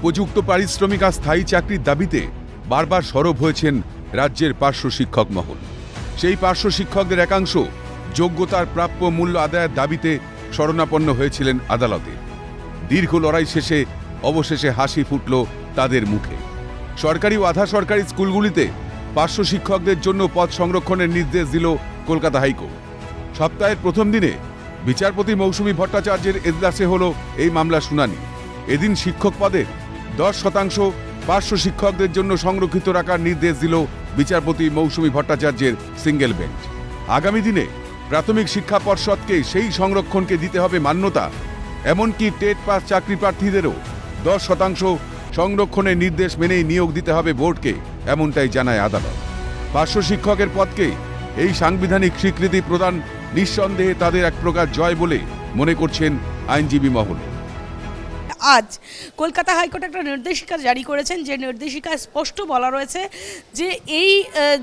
উপযুক্ত পারিশ্রমিক আর স্থায়ী চাকরির দাবিতে বারবার সরব হয়েছেন রাজ্যের পার্শ্ব শিক্ষক মহল। সেই পার্শ্ব শিক্ষকদের একাংশ যোগ্যতার প্রাপ্য মূল্য আদায়ের দাবিতে শরণাপন্ন হয়েছিলেন আদালতে। দীর্ঘ লড়াই শেষে অবশেষে হাসি ফুটল তাদের মুখে। সরকারি ও আধা সরকারি স্কুলগুলিতে পার্শ্ব শিক্ষকদের জন্য পদ সংরক্ষণের নির্দেশ দিল কলকাতা হাইকোর্ট। সপ্তাহের প্রথম দিনে বিচারপতি মৌসুমী ভট্টাচার্যের এজলাসে হল এই মামলার শুনানি। এদিন শিক্ষক পদের 10% পার্শ্ব শিক্ষকদের জন্য সংরক্ষিত রাখার নির্দেশ দিল বিচারপতি মৌসুমী ভট্টাচার্যের সিঙ্গেল বেঞ্চ। আগামী দিনে প্রাথমিক শিক্ষা পর্ষদকে সেই সংরক্ষণকে দিতে হবে মান্যতা, এমনকি টেট পাস চাকরি প্রার্থীদেরও 10% সংরক্ষণের নির্দেশ মেনেই নিয়োগ দিতে হবে বোর্ডকে, এমনটাই জানায় আদালত। পার্শ্ব শিক্ষকের পদকে এই সাংবিধানিক স্বীকৃতি প্রদান নিঃসন্দেহে তাদের এক প্রকার জয় বলে মনে করছেন আইনজীবী মহল। আজ কলকাতা হাইকোর্ট একটা নির্দেশিকা জারি করেছেন, যে নির্দেশিকায় স্পষ্ট বলা রয়েছে যে এই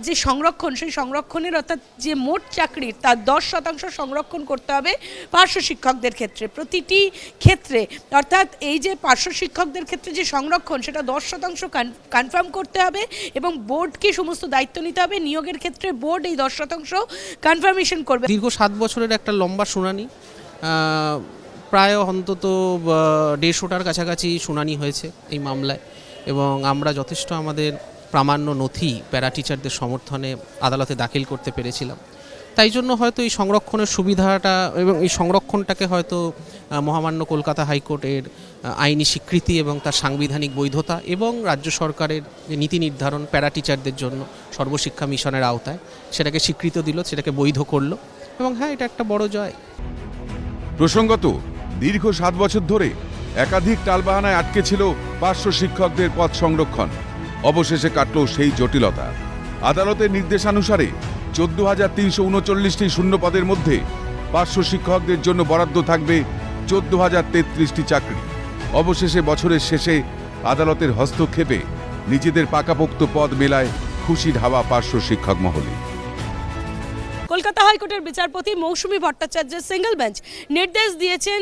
যে সংরক্ষণ, সেই সংরক্ষণের অর্থাৎ যে মোট চাকরির তার 10% সংরক্ষণ করতে হবে পার্শ্ব শিক্ষকদের ক্ষেত্রে। প্রতিটি ক্ষেত্রে অর্থাৎ এই যে পার্শ্ব শিক্ষকদের ক্ষেত্রে যে সংরক্ষণ, সেটা 10% কনফার্ম করতে হবে এবং বোর্ডকে সমস্ত দায়িত্ব নিতে হবে। নিয়োগের ক্ষেত্রে বোর্ড এই 10% কনফার্মেশন করবে। দীর্ঘ 7 বছরের একটা লম্বা শুনানি, প্রায় অন্তত 150টার কাছাকাছি শুনানি হয়েছে এই মামলায়, এবং আমরা যথেষ্ট আমাদের প্রামাণ্য নথি প্যারা টিচারদের সমর্থনে আদালতে দাখিল করতে পেরেছিলাম। তাই জন্য হয়তো এই সংরক্ষণের সুবিধাটা এবং এই সংরক্ষণটাকে হয়তো মহামান্য কলকাতা হাইকোর্টের আইনি স্বীকৃতি এবং তার সাংবিধানিক বৈধতা এবং রাজ্য সরকারের নীতি নির্ধারণ প্যারা টিচারদের জন্য সর্বশিক্ষা মিশনের আওতায় সেটাকে স্বীকৃতি দিল, সেটাকে বৈধ করলো, এবং হ্যাঁ, এটা একটা বড় জয়। প্রসঙ্গত, দীর্ঘ 7 বছর ধরে একাধিক টালবাহানায় আটকে ছিল পার্শ্ব শিক্ষকদের পদ সংরক্ষণ। অবশেষে কাটল সেই জটিলতা। আদালতের নির্দেশানুসারে 14,339টি শূন্য পদের মধ্যে পার্শ্ব শিক্ষকদের জন্য বরাদ্দ থাকবে 14,033টি চাকরি। অবশেষে বছরের শেষে আদালতের হস্তক্ষেপে নিজেদের পাকাপোক্ত পদ মেলায় খুশির হাওয়া পার্শ্ব শিক্ষক মহলে। কলকাতা হাইকোর্টের বিচারপতি মৌসুমী ভট্টাচার্যের সিঙ্গেল বেঞ্চ নির্দেশ দিয়েছেন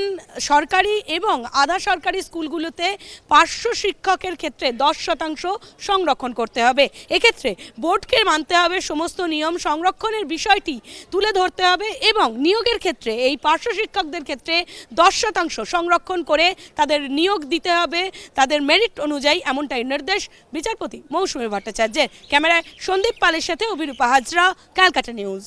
সরকারি এবং আধা সরকারি স্কুলগুলোতে পার্শ্ব শিক্ষকের ক্ষেত্রে 10% সংরক্ষণ করতে হবে। এক্ষেত্রে বোর্ডকে মানতে হবে সমস্ত নিয়ম, সংরক্ষণের বিষয়টি তুলে ধরতে হবে এবং নিয়োগের ক্ষেত্রে এই পার্শ্ব শিক্ষকদের ক্ষেত্রে 10% সংরক্ষণ করে তাদের নিয়োগ দিতে হবে তাদের মেরিট অনুযায়ী, এমনটাই নির্দেশ বিচারপতি মৌসুমী ভট্টাচার্যের। ক্যামেরায় সন্দীপ পালের সাথে অভিরূপা হাজরা, ক্যালকাটা নিউজ।